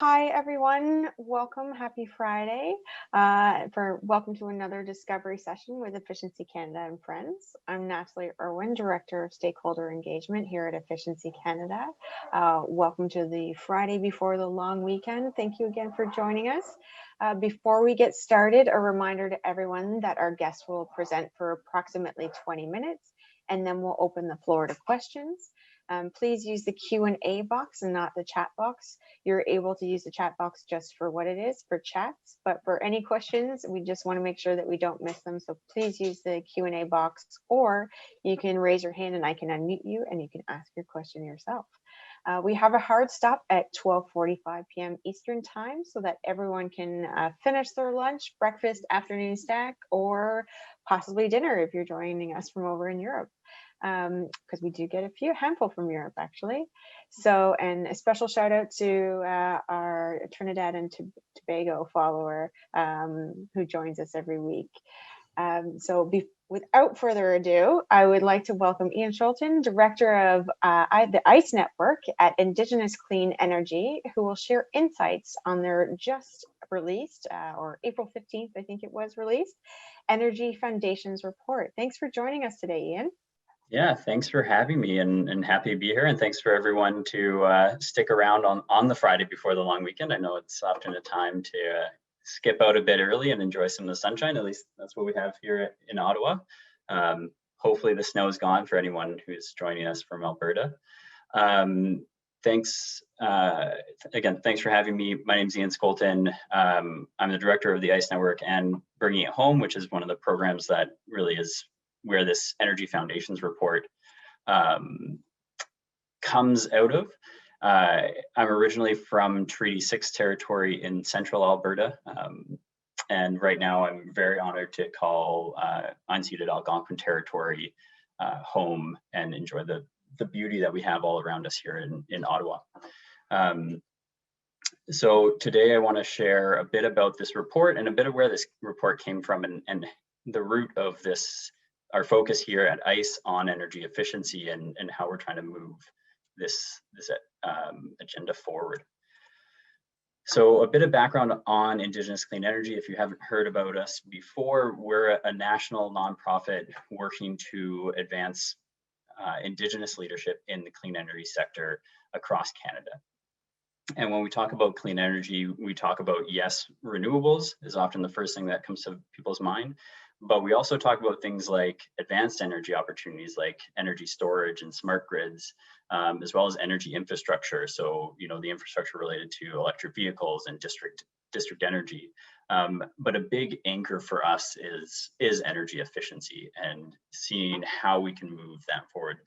Hi everyone, welcome, happy Friday. Welcome to another discovery session with Efficiency Canada and Friends. I'm Natalie Irwin, Director of Stakeholder Engagement here at Efficiency Canada. Welcome to the Friday before the long weekend. Thank you again for joining us. Before we get started, a reminder to everyone that our guests will present for approximately 20 minutes, and then we'll open the floor to questions. Please use the Q&A box and not the chat box. You're able to use the chat box just for what it is, for chats, but for any questions, we just want to make sure that we don't miss them. So please use the Q&A box, or you can raise your hand and I can unmute you and you can ask your question yourself. We have a hard stop at 12:45 p.m. Eastern time so that everyone can finish their lunch, breakfast, afternoon snack, or possibly dinner if you're joining us from over in Europe. Because we do get a handful from Europe actually. So, and a special shout out to our Trinidad and Tobago follower who joins us every week. Without further ado, I would like to welcome Ian Scholten, Director of the ICE Network at Indigenous Clean Energy, who will share insights on their just released, or April 15th, I think it was released, Energy Foundations report. Thanks for joining us today, Ian. Yeah, thanks for having me and happy to be here. And thanks for everyone to stick around on the Friday before the long weekend. I know it's often a time to skip out a bit early and enjoy some of the sunshine. At least that's what we have here in Ottawa. Hopefully the snow is gone for anyone who's joining us from Alberta. Thanks again, thanks for having me. My name is Ian Scholten. I'm the director of the ICE Network and Bringing It Home, which is one of the programs that really is where this Energy Foundations report comes out of. I'm originally from Treaty 6 territory in central Alberta. And right now I'm very honored to call unceded Algonquin territory home and enjoy the beauty that we have all around us here in Ottawa. So today I want to share a bit about this report and a bit of where this report came from and the root of this, our focus here at ICE on energy efficiency and how we're trying to move this agenda forward. So a bit of background on Indigenous Clean Energy. If you haven't heard about us before, we're a national nonprofit working to advance Indigenous leadership in the clean energy sector across Canada. And when we talk about clean energy, we talk about, yes, renewables is often the first thing that comes to people's mind. But we also talk about things like advanced energy opportunities like energy storage and smart grids, as well as energy infrastructure. So, you know, the infrastructure related to electric vehicles and district energy. But a big anchor for us is energy efficiency and seeing how we can move that forward.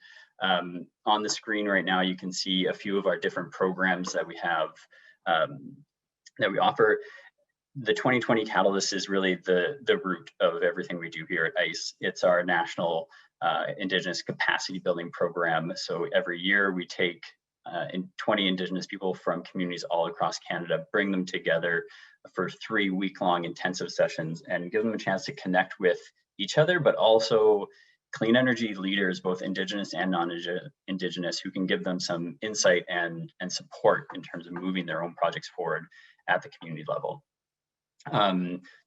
On the screen right now, you can see a few of our different programs that we have, that we offer. The 2020 Catalyst is really the root of everything we do here at ICE. It's our national Indigenous capacity building program. So every year we take 20 Indigenous people from communities all across Canada, bring them together for 3-week-long intensive sessions and give them a chance to connect with each other, but also clean energy leaders, both Indigenous and non-Indigenous, who can give them some insight and support in terms of moving their own projects forward at the community level.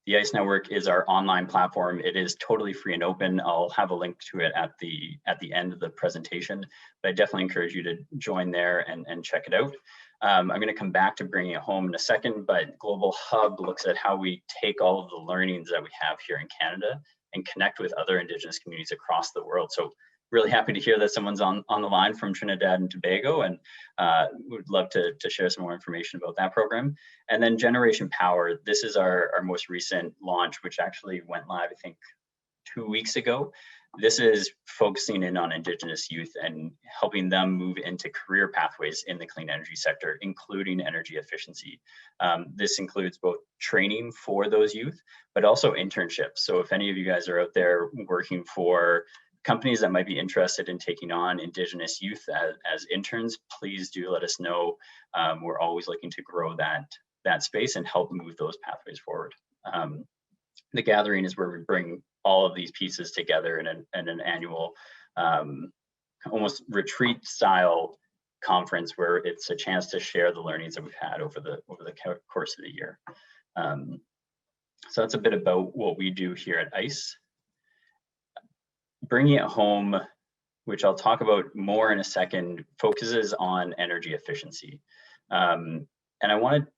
The ICE Network is our online platform. It is totally free and open. I'll have a link to it at the end of the presentation, but I definitely encourage you to join there and check it out. I'm going to come back to Bringing It Home in a second, but Global Hub looks at how we take all of the learnings that we have here in Canada and connect with other Indigenous communities across the world. So really happy to hear that someone's on the line from Trinidad and Tobago, and would love to share some more information about that program. And then Generation Power, this is our most recent launch, which actually went live, I think, 2 weeks ago. This is focusing in on Indigenous youth and helping them move into career pathways in the clean energy sector, including energy efficiency. This includes both training for those youth, but also internships. So if any of you guys are out there working for companies that might be interested in taking on Indigenous youth as interns, please do let us know. We're always looking to grow that space and help move those pathways forward. The gathering is where we bring all of these pieces together in an annual, almost retreat style conference where it's a chance to share the learnings that we've had over the course of the year. So that's a bit about what we do here at ICE. Bringing it home, which I'll talk about more in a second, focuses on energy efficiency. And I want to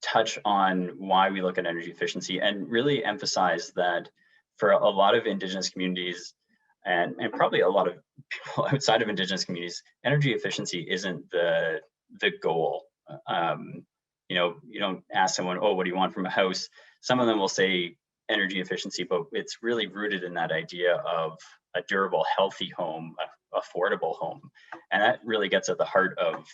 touch on why we look at energy efficiency and really emphasize that for a lot of Indigenous communities and probably a lot of people outside of Indigenous communities, energy efficiency isn't the goal. You know, you don't ask someone, oh, what do you want from a house? Some of them will say energy efficiency, but it's really rooted in that idea of a durable, healthy home, a affordable home. And that really gets at the heart of,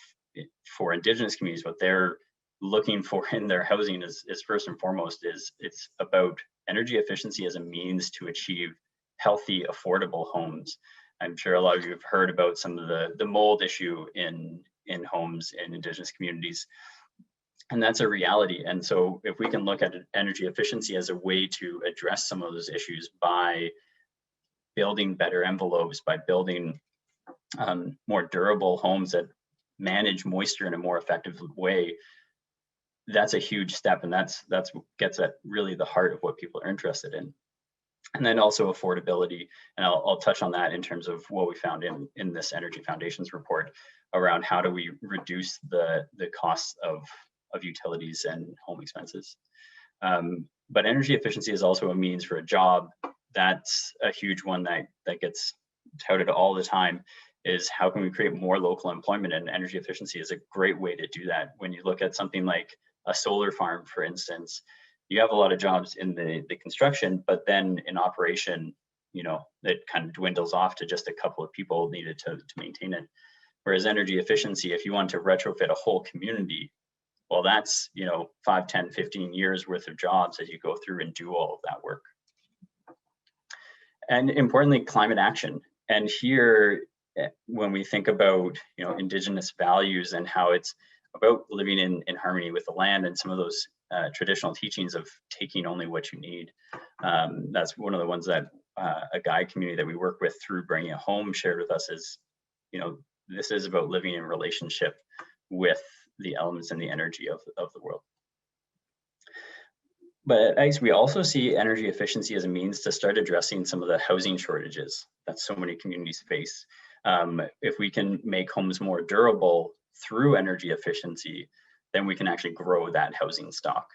for Indigenous communities, what they're looking for in their housing is first and foremost, it's about energy efficiency as a means to achieve healthy, affordable homes. I'm sure a lot of you have heard about some of the mold issue in homes in Indigenous communities. And that's a reality. And so if we can look at energy efficiency as a way to address some of those issues by building better envelopes, by building more durable homes that manage moisture in a more effective way, that's a huge step. And that's what gets at really the heart of what people are interested in. And then also affordability. And I'll touch on that in terms of what we found in this Energy Foundations report around how do we reduce the costs of utilities and home expenses. But energy efficiency is also a means for a job. That's a huge one that gets touted all the time, is how can we create more local employment, and energy efficiency is a great way to do that. When you look at something like a solar farm, for instance, you have a lot of jobs in the construction, but then in operation, you know, it kind of dwindles off to just a couple of people needed to maintain it. Whereas energy efficiency, if you want to retrofit a whole community, well, that's, you know, 5, 10, 15 years worth of jobs as you go through and do all of that work. And importantly, climate action. And here, when we think about, you know, Indigenous values and how it's about living in harmony with the land and some of those traditional teachings of taking only what you need. That's one of the ones that a guide community that we work with through Bringing It Home shared with us is, you know, this is about living in relationship with the elements and the energy of the world. But at ICE, we also see energy efficiency as a means to start addressing some of the housing shortages that so many communities face. If we can make homes more durable through energy efficiency, then we can actually grow that housing stock.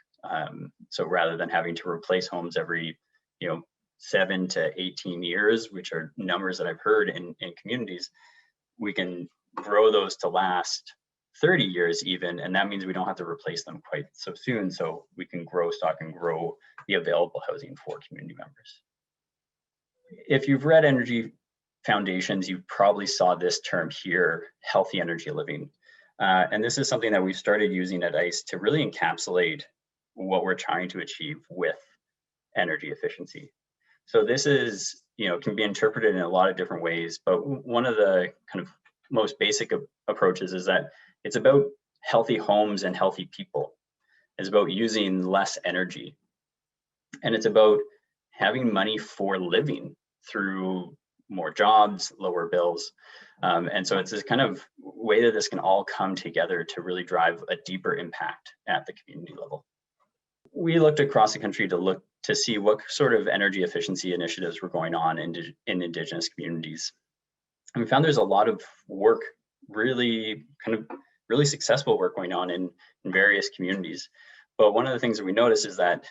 So rather than having to replace homes every, you know, 7 to 18 years, which are numbers that I've heard in communities, we can grow those to last 30 years even, and that means we don't have to replace them quite so soon, so we can grow stock and grow the available housing for community members. If you've read Energy Foundations, you probably saw this term here, healthy energy living. And this is something that we've started using at ICE to really encapsulate what we're trying to achieve with energy efficiency. So this is, you know, can be interpreted in a lot of different ways, but one of the kind of most basic approaches is that it's about healthy homes and healthy people. It's about using less energy. And it's about having money for living through more jobs, lower bills. And so it's this kind of way that this can all come together to really drive a deeper impact at the community level. We looked across the country to see what sort of energy efficiency initiatives were going on in Indigenous communities. And we found there's a lot of work, really successful work going on in various communities. But one of the things that we noticed is that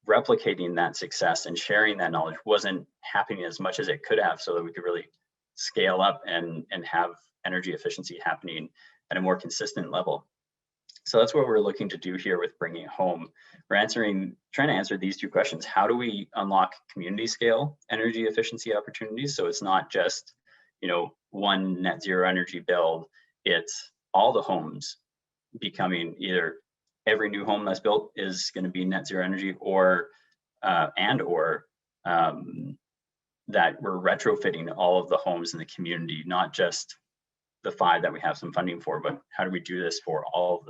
replicating that success and sharing that knowledge wasn't happening as much as it could have, so that we could really scale up and have energy efficiency happening at a more consistent level. So that's what we're looking to do here with Bringing It Home. We're trying to answer these two questions. How do we unlock community scale energy efficiency opportunities? So it's not just, you know, one net zero energy build, it's all the homes becoming either every new home that's built is going to be net zero energy, or that we're retrofitting all of the homes in the community, not just the 5 that we have some funding for, but how do we do this for all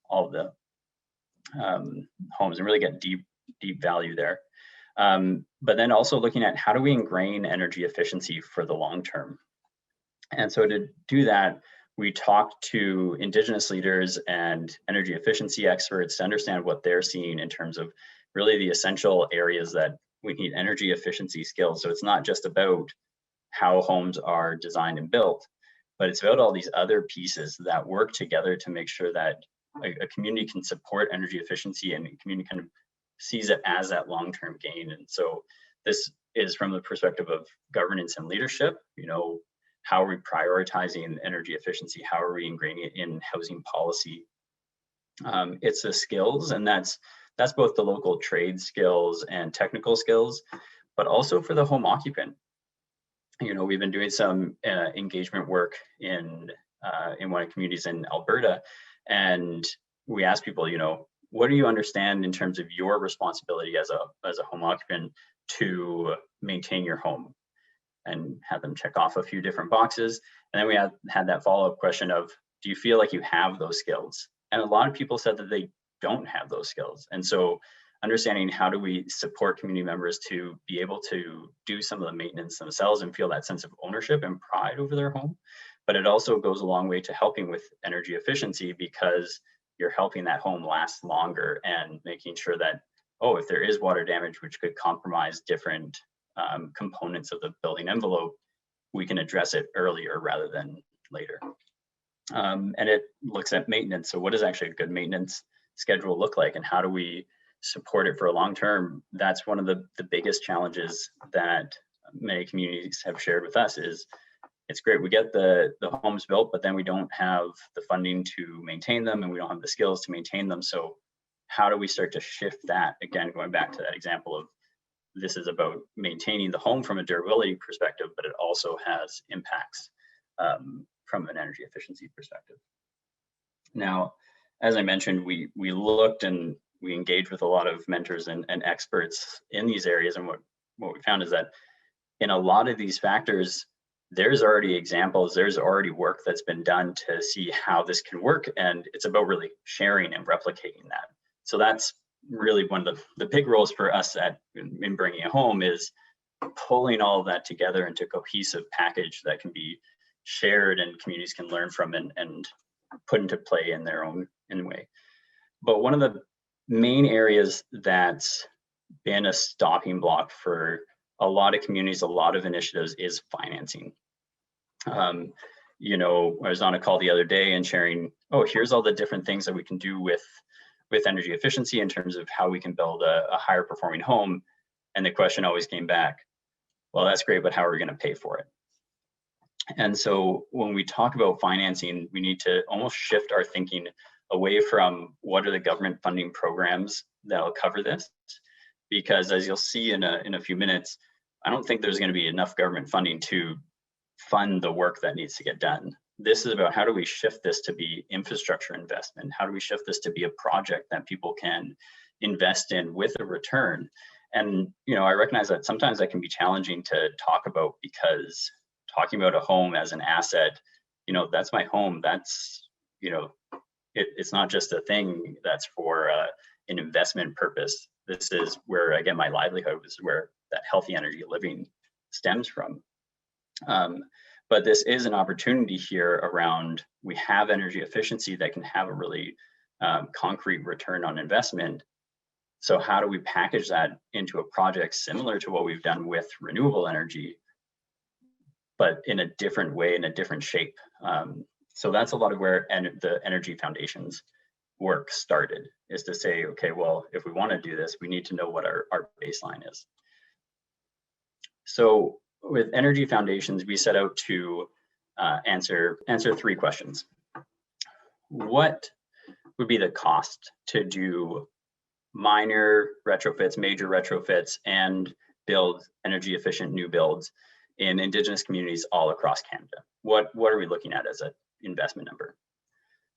of the homes and really get deep value there. But then also looking at how do we ingrain energy efficiency for the long term. And so to do that, we talked to Indigenous leaders and energy efficiency experts to understand what they're seeing in terms of really the essential areas that we need energy efficiency skills. So it's not just about how homes are designed and built, but it's about all these other pieces that work together to make sure that a community can support energy efficiency and the community kind of sees it as that long-term gain. And so this is from the perspective of governance and leadership. How are we prioritizing energy efficiency? How are we ingraining it in housing policy? It's the skills, and that's both the local trade skills and technical skills, but also for the home occupant. We've been doing some engagement work in one of the communities in Alberta, and we asked people, what do you understand in terms of your responsibility as a home occupant to maintain your home? And had them check off a few different boxes. And then we had that follow-up question of, do you feel like you have those skills? And a lot of people said that they don't have those skills. And so understanding how do we support community members to be able to do some of the maintenance themselves and feel that sense of ownership and pride over their home. But it also goes a long way to helping with energy efficiency, because you're helping that home last longer and making sure that, if there is water damage, which could compromise different components of the building envelope, we can address it earlier rather than later. And it looks at maintenance. So what does actually a good maintenance schedule look like, and how do we support it for a long term? That's one of the biggest challenges that many communities have shared with us is, it's great, we get the homes built, but then we don't have the funding to maintain them, and we don't have the skills to maintain them. So how do we start to shift that? Again, going back to that example of, this is about maintaining the home from a durability perspective, but it also has impacts from an energy efficiency perspective. Now, as I mentioned, we looked and we engaged with a lot of mentors and experts in these areas. And what we found is that in a lot of these factors, there's already examples, there's already work that's been done to see how this can work. And it's about really sharing and replicating that. So that's really one of the big roles for us in bringing it home, is pulling all of that together into a cohesive package that can be shared and communities can learn from and put into play in their own way. But one of the main areas that's been a stopping block for a lot of communities, a lot of initiatives, is financing. I was on a call the other day and sharing, here's all the different things that we can do with energy efficiency in terms of how we can build a higher performing home. And the question always came back, well, that's great, but how are we going to pay for it? And so when we talk about financing, we need to almost shift our thinking away from what are the government funding programs that'll cover this, because as you'll see in a few minutes, I don't think there's going to be enough government funding to fund the work that needs to get done. This is about, how do we shift this to be infrastructure investment? How do we shift this to be a project that people can invest in with a return? And, I recognize that sometimes that can be challenging to talk about, because talking about a home as an asset, that's my home. That's, it's not just a thing that's for an investment purpose. This is where I get my livelihood. This is where that healthy energy living stems from. But this is an opportunity here around, we have energy efficiency that can have a really concrete return on investment. So how do we package that into a project similar to what we've done with renewable energy, but in a different way, in a different shape? So that's a lot of where the Energy Foundation's work started, is to say, okay, well, if we want to do this, we need to know what our baseline is. So with Energy Foundations, we set out to answer three questions. What would be the cost to do minor retrofits, major retrofits, and build energy efficient new builds in Indigenous communities all across Canada? What are we looking at as an investment number?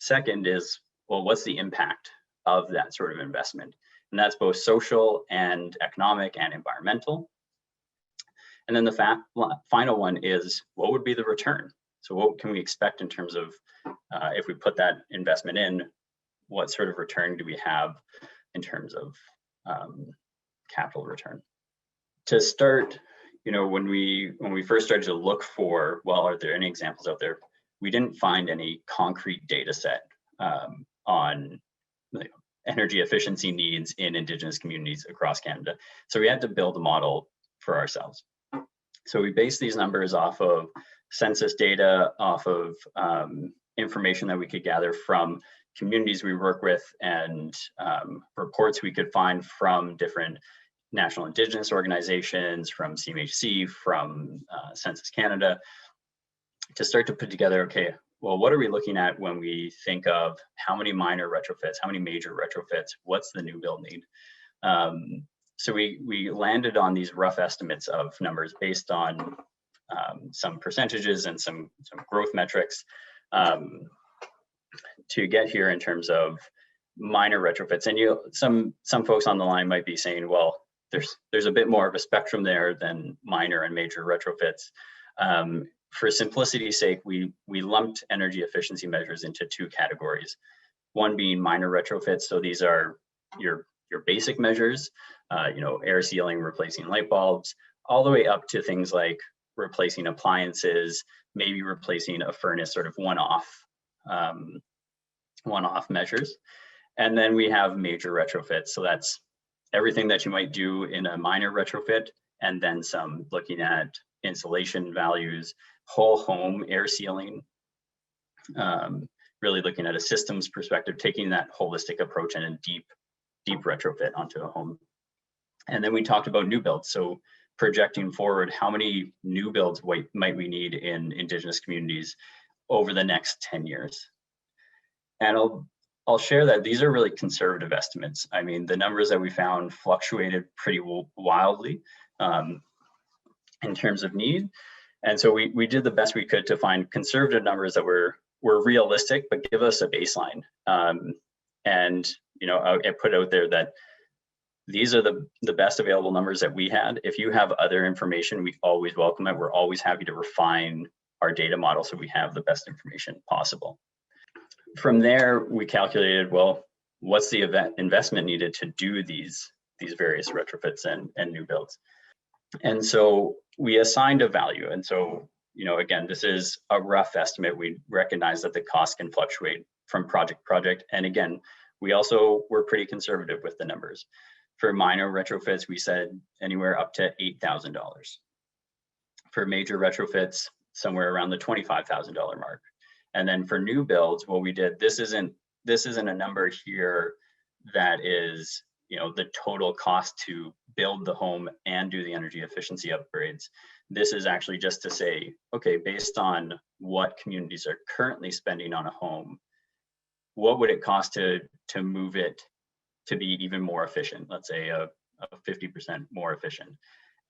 Second is, well, what's the impact of that sort of investment? And that's both social and economic and environmental. And then the final one is, what would be the return? So what can we expect in terms of, if we put that investment in, what sort of return do we have in terms of capital return? To start, when we first started to look for, well, are there any examples out there? we didn't find any concrete data set on energy efficiency needs in Indigenous communities across Canada. So we had to build a model for ourselves. So we based these numbers off of census data, off of information that we could gather from communities we work with, and reports we could find from different national Indigenous organizations, from CMHC, from Census Canada, to start to put together, okay, well, what are we looking at when we think of how many minor retrofits, how many major retrofits, what's the new build need? So we landed on these rough estimates of numbers based on some percentages and some growth metrics to get here in terms of minor retrofits. And some folks on the line might be saying, well, there's a bit more of a spectrum there than minor and major retrofits. For simplicity's sake, we lumped energy efficiency measures into two categories. One being minor retrofits. So these are your basic measures, air sealing, replacing light bulbs, all the way up to things like replacing appliances, maybe replacing a furnace, sort of one-off measures. And then we have major retrofits. So that's everything that you might do in a minor retrofit, and then some, looking at insulation values, whole home air sealing, really looking at a systems perspective, taking that holistic approach and a deep retrofit onto a home. And then we talked about new builds. So projecting forward, how many new builds might we need in Indigenous communities over the next 10 years? And I'll share that these are really conservative estimates. I mean, the numbers that we found fluctuated pretty wildly in terms of need. And so we did the best we could to find conservative numbers that were realistic, but give us a baseline. And I put out there that these are the best available numbers that we had. If you have other information, we always welcome it. We're always happy to refine our data model so we have the best information possible. From there, we calculated, well, what's the investment needed to do these various retrofits and new builds? And so we assigned a value. And so, again, this is a rough estimate. We recognize that the cost can fluctuate from project to project. And again, we also were pretty conservative with the numbers. For minor retrofits, we said anywhere up to $8,000. For major retrofits, somewhere around the $25,000 mark. And then for new builds, what we did, this isn't a number here that is, the total cost to build the home and do the energy efficiency upgrades. This is actually just to say, okay, based on what communities are currently spending on a home, what would it cost to move it to be even more efficient? Let's say a 50% more efficient.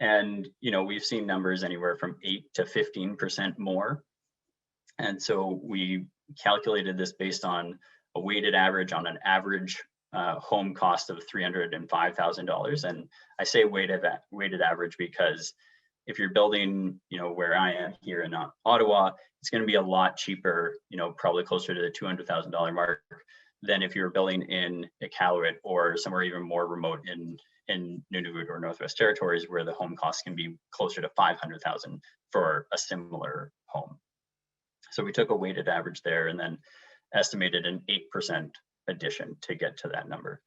And, we've seen numbers anywhere from 8 to 15% more. And so we calculated this based on a weighted average on an average home cost of $305,000. And I say weighted average because if you're building, where I am here in Ottawa, it's going to be a lot cheaper, probably closer to the $200,000 mark than if you're building in Iqaluit or somewhere even more remote in Nunavut or Northwest Territories, where the home costs can be closer to $500,000 for a similar home. So we took a weighted average there and then estimated an 8% addition to get to that number.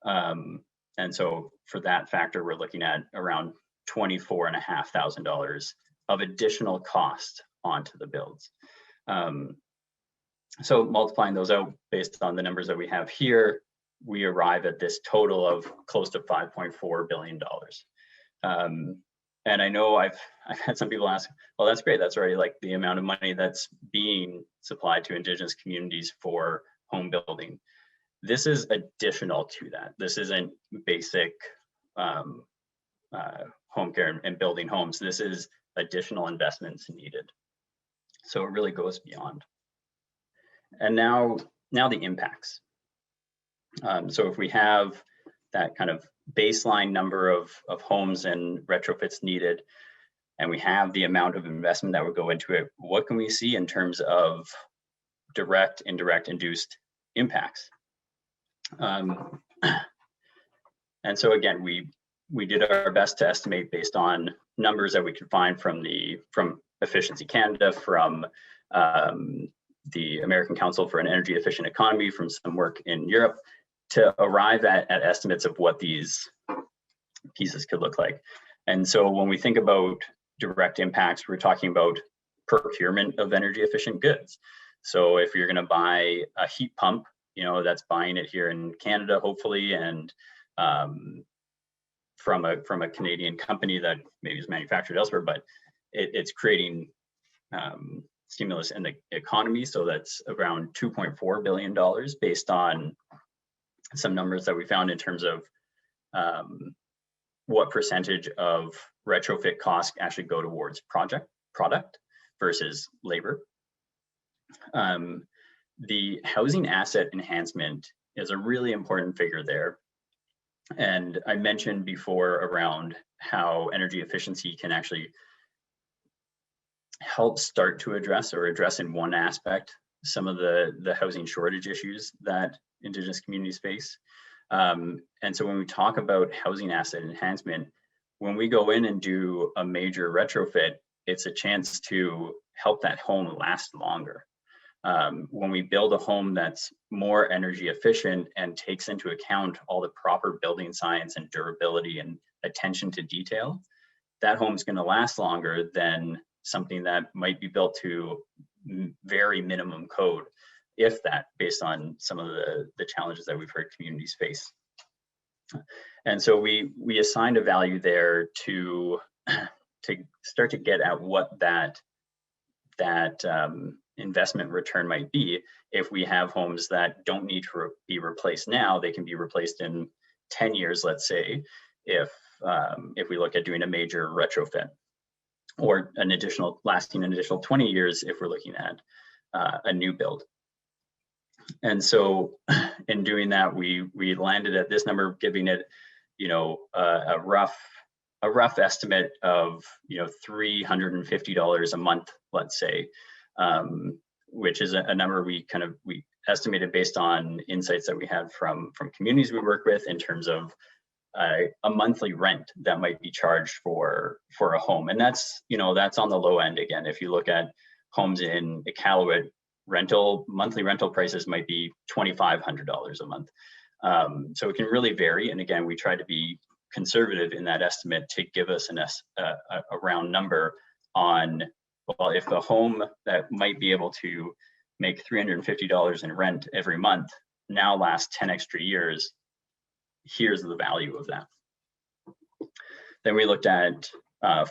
And so for that factor, we're looking at around $24,500 of additional cost onto the builds. So multiplying those out based on the numbers that we have here, we arrive at this total of close to $5.4 billion. And I know I've had some people ask, well, that's great. That's already like the amount of money that's being supplied to Indigenous communities for home building. This is additional to that. This isn't basic home care and building homes. This is additional investments needed. So it really goes beyond. And now the impacts. So if we have that kind of baseline number of homes and retrofits needed, and we have the amount of investment that would go into it, what can we see in terms of direct, indirect, induced impacts? And so again, we did our best to estimate based on numbers that we could find from Efficiency Canada, from the American Council for an Energy Efficient Economy, from some work in Europe, to arrive at estimates of what these pieces could look like. And so when we think about direct impacts, we're talking about procurement of energy efficient goods. So if you're going to buy a heat pump, that's buying it here in Canada, hopefully, and from a Canadian company that maybe is manufactured elsewhere, but it's creating stimulus in the economy. So that's around $2.4 billion based on some numbers that we found in terms of what percentage of retrofit costs actually go towards product versus labor. The housing asset enhancement is a really important figure there. And I mentioned before around how energy efficiency can actually help start to address in one aspect some of the housing shortage issues that Indigenous communities face. And so when we talk about housing asset enhancement, when we go in and do a major retrofit, it's a chance to help that home last longer. When we build a home that's more energy efficient and takes into account all the proper building science and durability and attention to detail, that home's going to last longer than something that might be built to very minimum code, if that, based on some of the challenges that we've heard communities face. And so we assigned a value there to start to get at what that investment return might be. If we have homes that don't need to be replaced now, they can be replaced in 10 years, let's say, if we look at doing a major retrofit, or lasting an additional 20 years if we're looking at a new build. And so in doing that, we landed at this number, giving it, a rough estimate of, $350 a month, let's say, which is a number we estimated based on insights that we had from communities we work with in terms of a monthly rent that might be charged for a home. And that's on the low end. Again, if you look at homes in Iqaluit, monthly rental prices might be $2,500 a month. So it can really vary. And again, we try to be conservative in that estimate to give us a round number on, well, if a home that might be able to make $350 in rent every month now lasts 10 extra years, here's the value of that. Then we looked at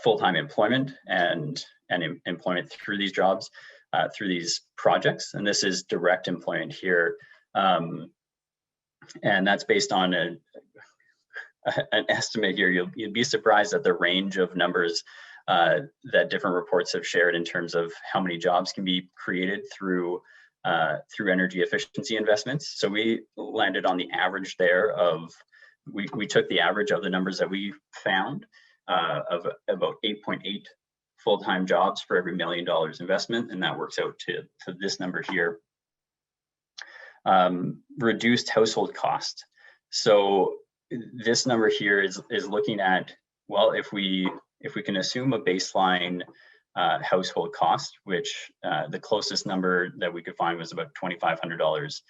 full-time employment and employment through these jobs, through these projects. And this is direct employment here. And that's based on an estimate here. You'd be surprised at the range of numbers that different reports have shared in terms of how many jobs can be created through energy efficiency investments. So we landed on the average there of, we took the average of the numbers that we found of about 8.8 full-time jobs for every $1 million investment, and that works out to this number here. Reduced household cost. So this number here is looking at, well, if we can assume a baseline household cost, which the closest number that we could find was about $2,500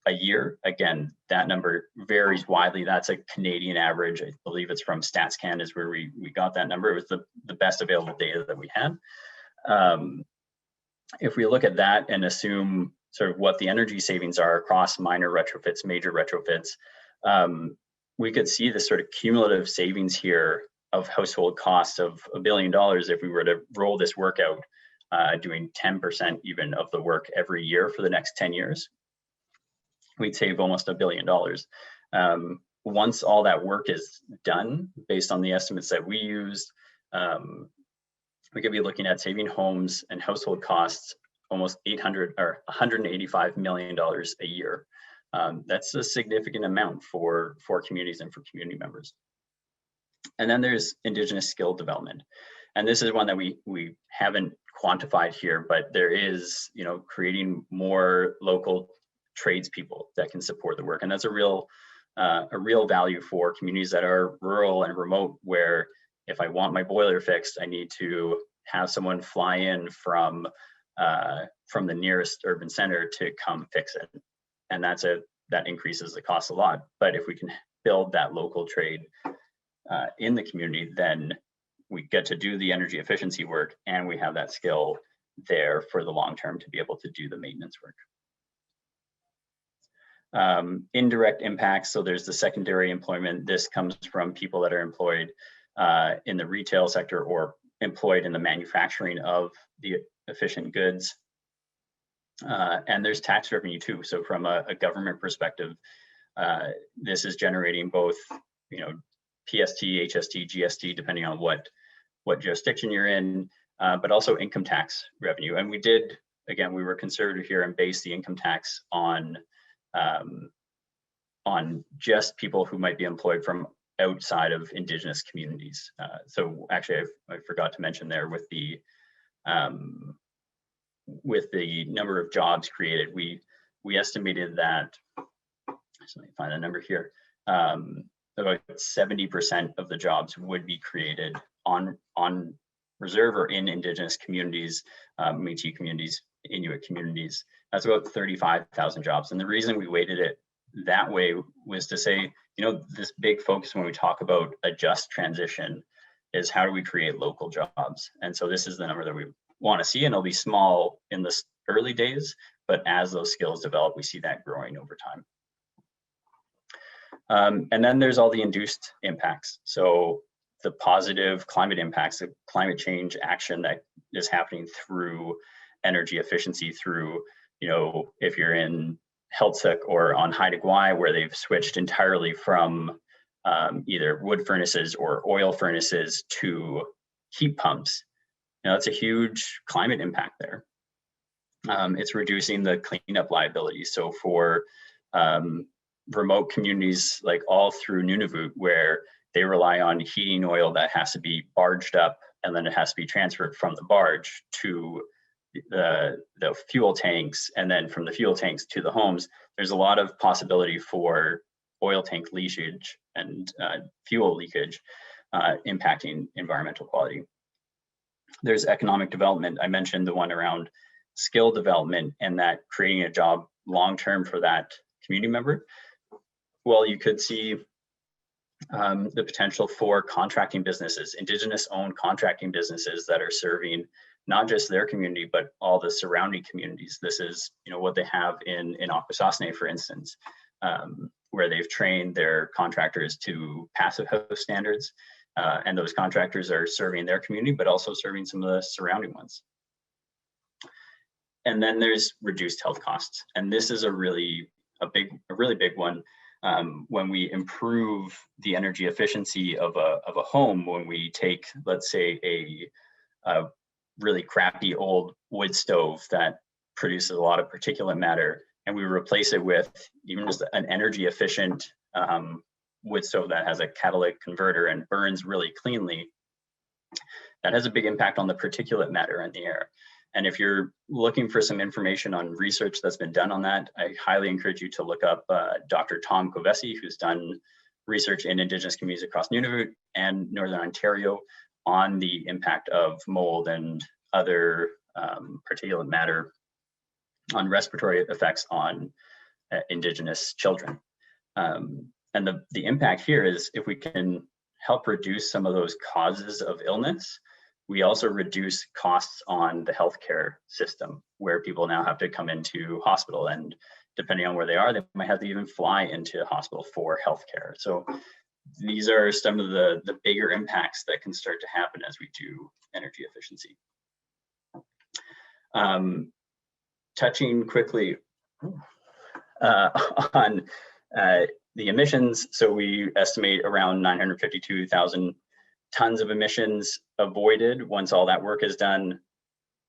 a year. Again, that number varies widely. That's a Canadian average. I believe it's from Stats Canada is where we got that number. It was the best available data that we had. If we look at that and assume sort of what the energy savings are across minor retrofits, major retrofits, we could see the sort of cumulative savings here of household costs of $1 billion if we were to roll this work out, doing 10% even of the work every year for the next 10 years. We'd save almost $1 billion. Once all that work is done, based on the estimates that we used, we could be looking at saving homes and household costs almost $185 million a year. That's a significant amount for communities and for community members. And then there's Indigenous skill development. And this is one that we haven't quantified here, but there is, creating more local tradespeople that can support the work. And that's a real value for communities that are rural and remote, where if I want my boiler fixed, I need to have someone fly in from the nearest urban center to come fix it. And that increases the cost a lot. But if we can build that local trade in the community, then we get to do the energy efficiency work, and we have that skill there for the long term to be able to do the maintenance work. Indirect impacts, so there's the secondary employment. This comes from people that are employed in the retail sector or employed in the manufacturing of the efficient goods. And there's tax revenue too. So from a government perspective, this is generating both, PST, HST, GST, depending on what jurisdiction you're in, but also income tax revenue. And we were conservative here and based the income tax on just people who might be employed from outside of Indigenous communities. So actually, I forgot to mention there with the number of jobs created, we estimated that, so let me find the number here, about 70% of the jobs would be created on reserve or in Indigenous communities, Métis communities, Inuit communities. That's about 35,000 jobs. And the reason we weighted it that way was to say, this big focus when we talk about a just transition is how do we create local jobs? And so this is the number that we want to see, and it'll be small in the early days, but as those skills develop, we see that growing over time. And then there's all the induced impacts. So the positive climate impacts, the climate change action that is happening through energy efficiency, through, if you're in Heiltsuk or on Haida Gwaii, where they've switched entirely from either wood furnaces or oil furnaces to heat pumps, that's a huge climate impact there. It's reducing the cleanup liability. So for remote communities like all through Nunavut, where they rely on heating oil that has to be barged up and then it has to be transferred from the barge to the fuel tanks, and then from the fuel tanks to the homes, there's a lot of possibility for oil tank leakage and fuel leakage impacting environmental quality. There's economic development. I mentioned the one around skill development and that creating a job long-term for that community member. Well, you could see the potential for contracting businesses, Indigenous-owned contracting businesses that are serving not just their community, but all the surrounding communities. This is, what they have in Akwesasne, for instance, where they've trained their contractors to passive house standards, and those contractors are serving their community, but also serving some of the surrounding ones. And then there's reduced health costs, and this is a really big one. When we improve the energy efficiency of a home, when we take, let's say, a really crappy old wood stove that produces a lot of particulate matter, and we replace it with even just an energy efficient wood stove that has a catalytic converter and burns really cleanly, that has a big impact on the particulate matter in the air. And if you're looking for some information on research that's been done on that, I highly encourage you to look up Dr. Tom Kovesi, who's done research in Indigenous communities across Nunavut and Northern Ontario on the impact of mold and other particulate matter on respiratory effects on Indigenous children. And the impact here is if we can help reduce some of those causes of illness, we also reduce costs on the healthcare system, where people now have to come into hospital, and depending on where they are, they might have to even fly into hospital for healthcare. So these are some of the bigger impacts that can start to happen as we do energy efficiency. Touching quickly on the emissions, so we estimate around 952,000 tons of emissions avoided once all that work is done.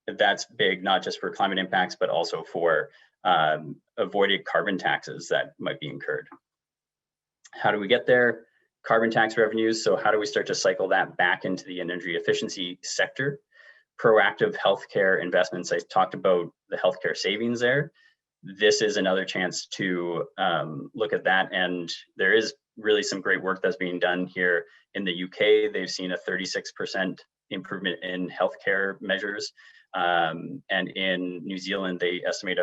That's big, not just for climate impacts, but also for avoided carbon taxes that might be incurred. How do we get there? Carbon tax revenues. So how do we start to cycle that back into the energy efficiency sector? Proactive healthcare investments. I talked about the healthcare savings there. This is another chance to look at that. And there is really some great work that's being done here in the UK. They've seen a 36% improvement in healthcare measures. And in New Zealand, they estimate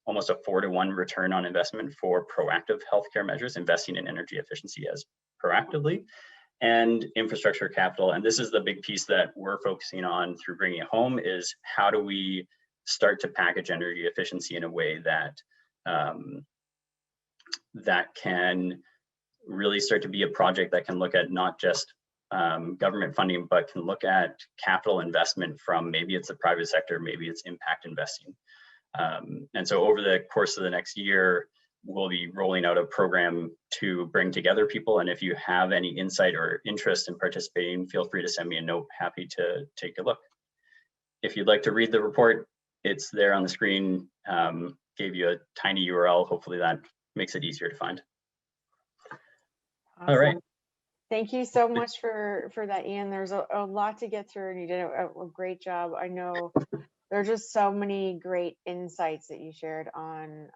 almost a 4-to-1 return on investment for proactive healthcare measures, investing in energy efficiency as proactively, and infrastructure capital. And this is the big piece that we're focusing on through Bringing It Home, is how do we start to package energy efficiency in a way that that can really start to be a project that can look at not just government funding, but can look at capital investment from, maybe it's the private sector, maybe it's impact investing. And so over the course of the next year, we'll be rolling out a program to bring together people. And if you have any insight or interest in participating, feel free to send me a note. Happy to take a look. If you'd like to read the report, it's there on the screen. Gave you a tiny URL. Hopefully that makes it easier to find. Awesome. All right. Thank you so much for that, Ian. There's a lot to get through, and you did a great job. I know there are just so many great insights that you shared on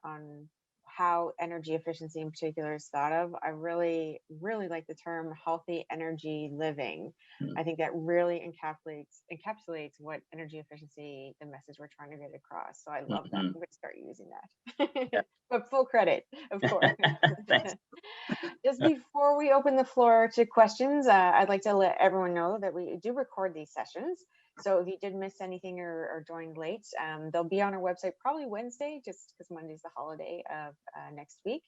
how energy efficiency in particular is thought of. I really like the term healthy energy living. I think that really encapsulates what energy efficiency, the message we're trying to get across. So I love that. I'm going to start using that. Yeah. But full credit, of course. Thanks. Just before we open the floor to questions, I'd like to let everyone know that we do record these sessions. So if you did miss anything or joined late, they'll be on our website probably Wednesday, just because Monday's the holiday of next week.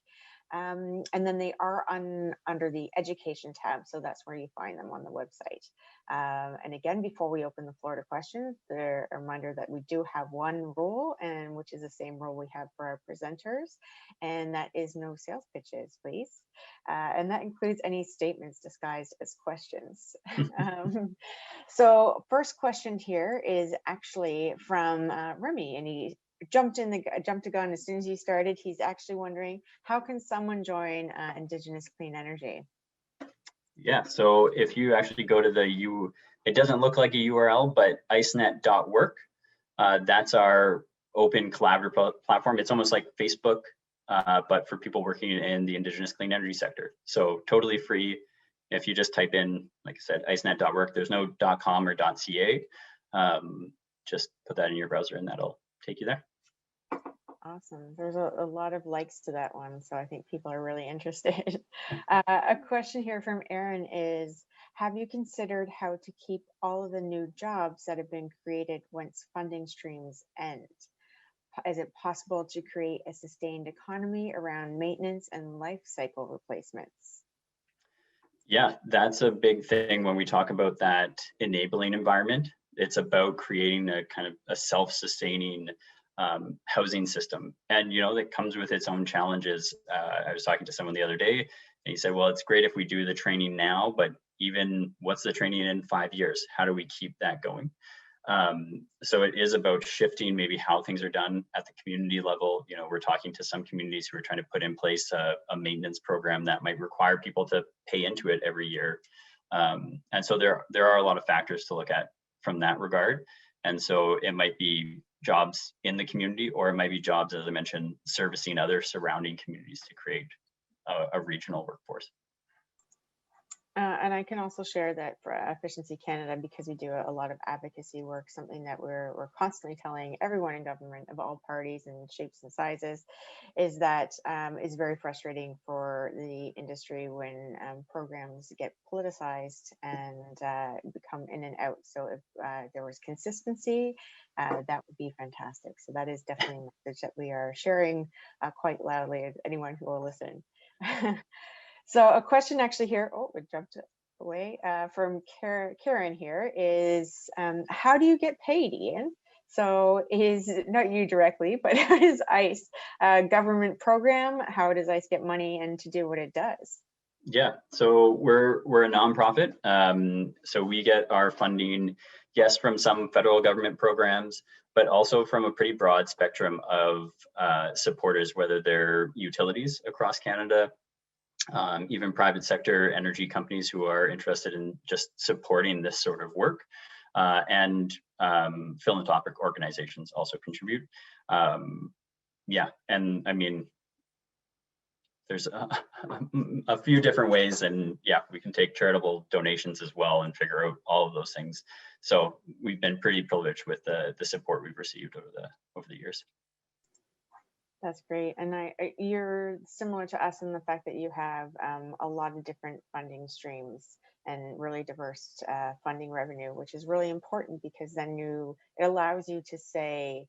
And then they are under the education tab. So that's where you find them on the website. And again, before we open the floor to questions, a reminder that we do have one rule, and which is the same rule we have for our presenters, and that is no sales pitches, please. And that includes any statements disguised as questions. So first question here is actually from Remy, and he jumped the gun as soon as you started. He's actually wondering, how can someone join Indigenous Clean Energy? Yeah, so if you actually go to it doesn't look like a URL, but icenet.work, that's our open collaborative platform. It's almost like Facebook, but for people working in the Indigenous clean energy sector. So totally free. If you just type in, like I said, icenet.work, there's no .com or .ca. Just put that in your browser and that'll take you there. Awesome. There's a lot of likes to that one, so I think people are really interested. A question here from Aaron is, have you considered how to keep all of the new jobs that have been created once funding streams end? Is it possible to create a sustained economy around maintenance and life cycle replacements? Yeah, that's a big thing when we talk about that enabling environment. It's about creating a kind of a self-sustaining housing system, and that comes with its own challenges. I was talking to someone the other day, and he said, well, it's great if we do the training now, but even what's the training in 5 years? How do we keep that going? So it is about shifting maybe how things are done at the community level. We're talking to some communities who are trying to put in place a maintenance program that might require people to pay into it every year. And so there are a lot of factors to look at from that regard. And so it might be jobs in the community, or it might be jobs, as I mentioned, servicing other surrounding communities to create a regional workforce. And I can also share that for Efficiency Canada, because we do a lot of advocacy work, something that we're constantly telling everyone in government of all parties and shapes and sizes, is that it's very frustrating for the industry when programs get politicized and become in and out. So if there was consistency, that would be fantastic. So that is definitely a message that we are sharing quite loudly, anyone who will listen. So a question actually here, it jumped away, from Karen here is, how do you get paid, Ian? So is, not you directly, but is ICE a government program? How does ICE get money and to do what it does? Yeah, so we're a nonprofit. So we get our funding, yes, from some federal government programs, but also from a pretty broad spectrum of supporters, whether they're utilities across Canada, even private sector energy companies who are interested in just supporting this sort of work, and philanthropic organizations also contribute. Yeah, and I mean, there's a few different ways, and yeah, we can take charitable donations as well and figure out all of those things. So we've been pretty privileged with the support we've received over the years. That's great. And you're similar to us in the fact that you have a lot of different funding streams and really diverse funding revenue, which is really important because then it allows you to say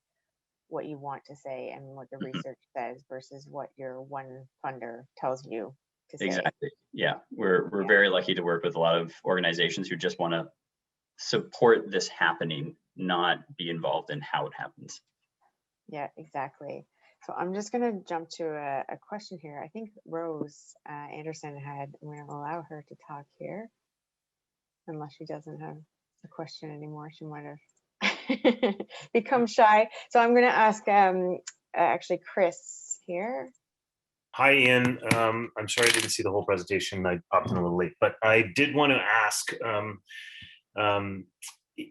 what you want to say and what the research says versus what your one funder tells you to say. Exactly. Yeah, we're very lucky to work with a lot of organizations who just want to support this happening, not be involved in how it happens. Yeah, exactly. So I'm just going to jump to a question here. I think Rose Anderson I'm going to allow her to talk here, unless she doesn't have a question anymore. She might have become shy. So I'm going to ask actually Chris here. Hi, Ian. I'm sorry I didn't see the whole presentation. I popped in a little late, but I did want to ask,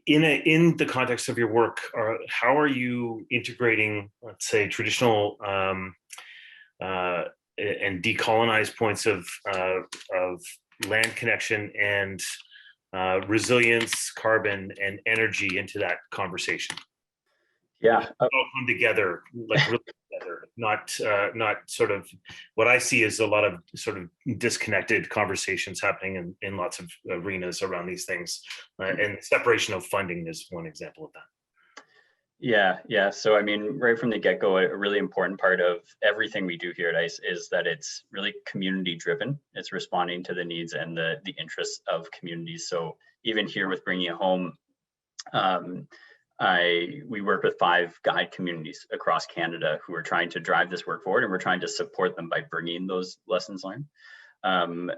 in the context of your work, how are you integrating, let's say, traditional and decolonized points of land connection and resilience, carbon, and energy into that conversation? Yeah, all come together, like really together, not sort of what I see is a lot of sort of disconnected conversations happening in lots of arenas around these things, and separation of funding is one example of that. Yeah. So I mean, right from the get-go, a really important part of everything we do here at ICE is that it's really community driven. It's responding to the needs and the interests of communities. So even here with Bringing It Home, we work with 5 guide communities across Canada who are trying to drive this work forward, and we're trying to support them by bringing those lessons learned. And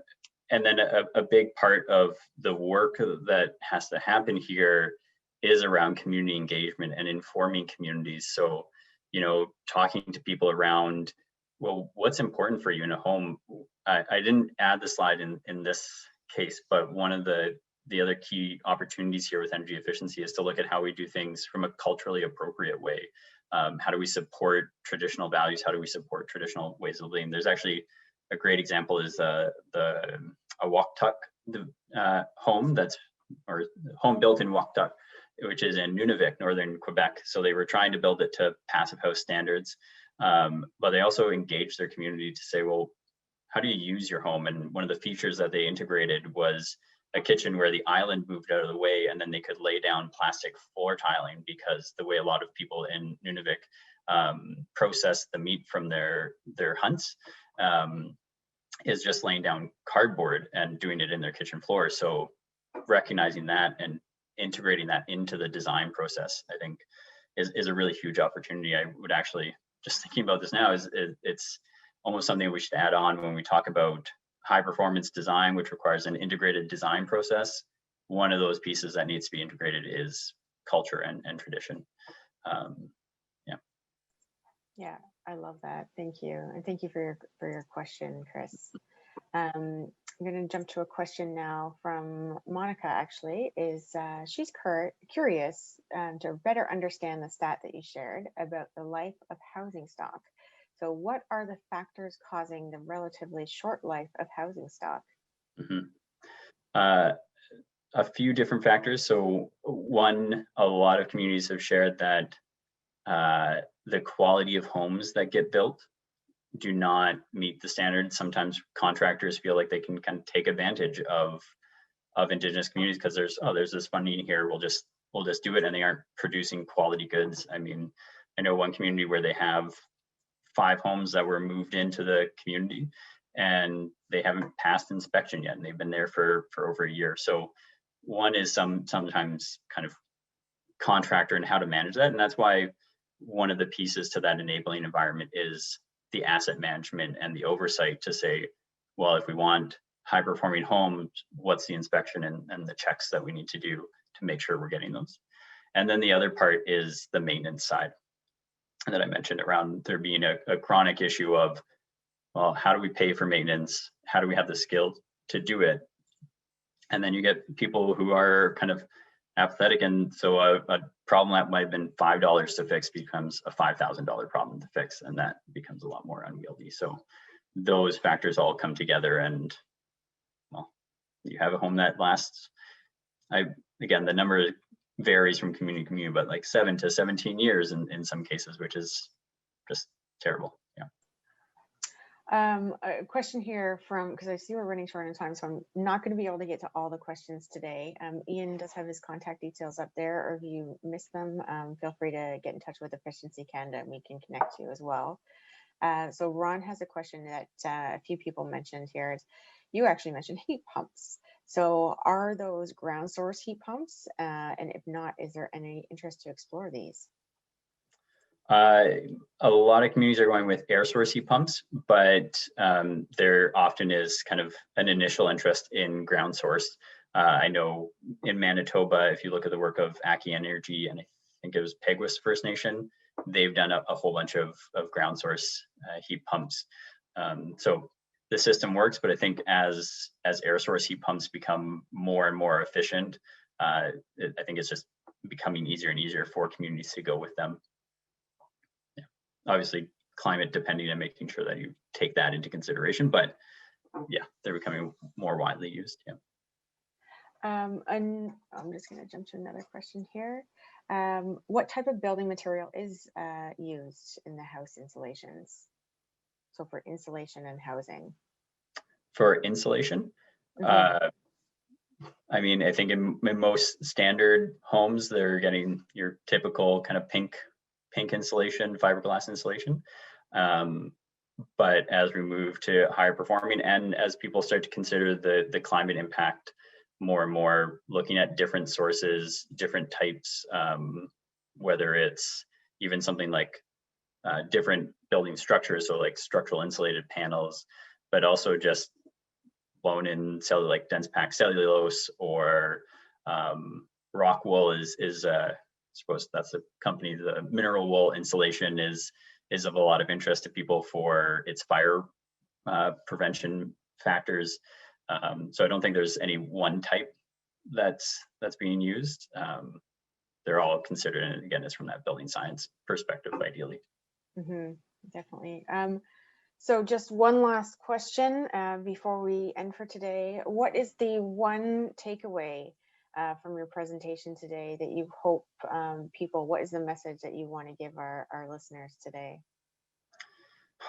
then a big part of the work that has to happen here is around community engagement and informing communities. So, talking to people around, well, what's important for you in a home? I didn't add the slide in this case, but one of the other key opportunities here with energy efficiency is to look at how we do things from a culturally appropriate way. How do we support traditional values? How do we support traditional ways of living? There's actually a great example is a Waktuk home home built in Waktuk, which is in Nunavik, northern Quebec. So they were trying to build it to passive house standards, but they also engaged their community to say, well, how do you use your home? And one of the features that they integrated was a kitchen where the island moved out of the way, and then they could lay down plastic floor tiling, because the way a lot of people in Nunavik process the meat from their hunts is just laying down cardboard and doing it in their kitchen floor. So recognizing that and integrating that into the design process, I think is a really huge opportunity. I would actually, just thinking about this now, it's almost something we should add on when we talk about high performance design, which requires an integrated design process. One of those pieces that needs to be integrated is culture and tradition. Yeah, I love that. Thank you. And thank you for your question, Chris. I'm going to jump to a question now from Monica, actually. She's curious to better understand the stat that you shared about the life of housing stock. So what are the factors causing the relatively short life of housing stock? A few different factors. So one, a lot of communities have shared that the quality of homes that get built do not meet the standards. Sometimes contractors feel like they can kind of take advantage of Indigenous communities because there's this funding here, we'll just do it, and they aren't producing quality goods. I mean, I know one community where they have 5 homes that were moved into the community and they haven't passed inspection yet, and they've been there for over a year. So one is sometimes kind of contractor and how to manage that, and that's why one of the pieces to that enabling environment is the asset management and the oversight to say, well, if we want high performing homes, what's the inspection and the checks that we need to do to make sure we're getting those. And then the other part is the maintenance side that I mentioned, around there being a chronic issue of, well, how do we pay for maintenance? How do we have the skill to do it? And then you get people who are kind of apathetic, and so a problem that might have been $5 to fix becomes a $5,000 problem to fix, and that becomes a lot more unwieldy. So those factors all come together, and well, you have a home that lasts, again, the number varies from community to community, but like 7 to 17 years in some cases, which is just terrible. Yeah. A question here from, because I see we're running short on time, so I'm not going to be able to get to all the questions today. Ian does have his contact details up there, or if you miss them, feel free to get in touch with Efficiency Canada and we can connect you as well. So Ron has a question that a few people mentioned here. You actually mentioned heat pumps. So are those ground source heat pumps? And if not, is there any interest to explore these? A lot of communities are going with air source heat pumps, but there often is kind of an initial interest in ground source. I know in Manitoba, if you look at the work of Aki Energy, and I think it was Peguis First Nation, they've done a whole bunch of ground source heat pumps. So the system works, but I think as air source heat pumps become more and more efficient, I think it's just becoming easier and easier for communities to go with them. Obviously climate depending and making sure that you take that into consideration, but yeah, they're becoming more widely used. Yeah. And I'm just going to jump to another question here. What type of building material is used in the house insulations? So for insulation and housing. For insulation, I mean, I think in most standard homes, they're getting your typical kind of pink insulation, fiberglass insulation. But as we move to higher performing, and as people start to consider the climate impact more and more, looking at different sources, different types, whether it's even something like different building structures, so like structural insulated panels, but also just blown in like dense packed cellulose or rock wool is I suppose that's the company. The mineral wool insulation is of a lot of interest to people for its fire prevention factors. So I don't think there's any one type that's being used. They're all considered, and again, it's from that building science perspective, ideally. Definitely. So just one last question before we end for today. What is the one takeaway from your presentation today that you hope people, what is the message that you want to give our listeners today?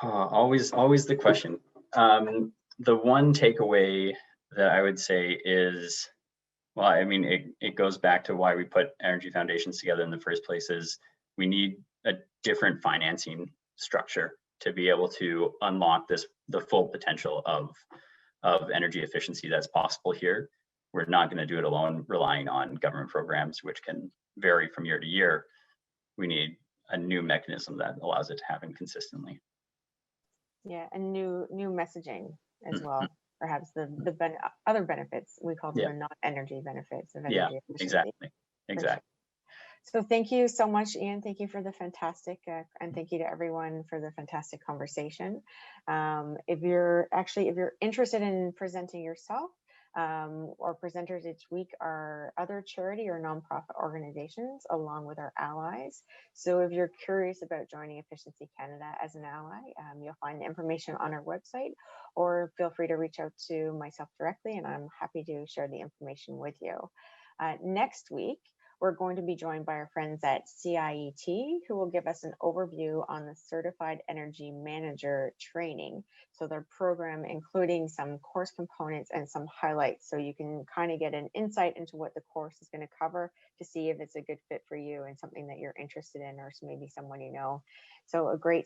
Always the question. The one takeaway that I would say is, well, I mean, it goes back to why we put energy foundations together in the first place, is we need a different financing structure to be able to unlock the full potential of energy efficiency that's possible here. We're not going to do it alone, relying on government programs, which can vary from year to year. We need a new mechanism that allows it to happen consistently. Yeah, and new messaging as well. Perhaps the other benefits, we call them the non-energy benefits of energy efficiency. Exactly. So thank you so much, Ian. Thank you for the fantastic, and thank you to everyone for the fantastic conversation. If you're interested in presenting yourself, our presenters each week are other charity or nonprofit organizations along with our allies. So if you're curious about joining Efficiency Canada as an ally, you'll find the information on our website, or feel free to reach out to myself directly, and I'm happy to share the information with you. Next week, we're going to be joined by our friends at CIET, who will give us an overview on the Certified Energy Manager training. So their program, including some course components and some highlights, so you can kind of get an insight into what the course is going to cover to see if it's a good fit for you and something that you're interested in, or maybe someone you know. So a great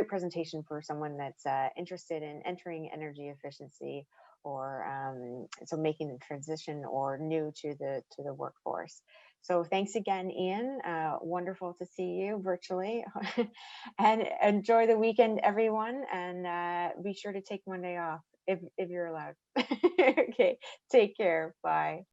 presentation for someone that's interested in entering energy efficiency, or so making the transition or new to the workforce. So thanks again, Ian. Wonderful to see you virtually. And enjoy the weekend, everyone. And be sure to take Monday off if you're allowed. Okay, take care. Bye.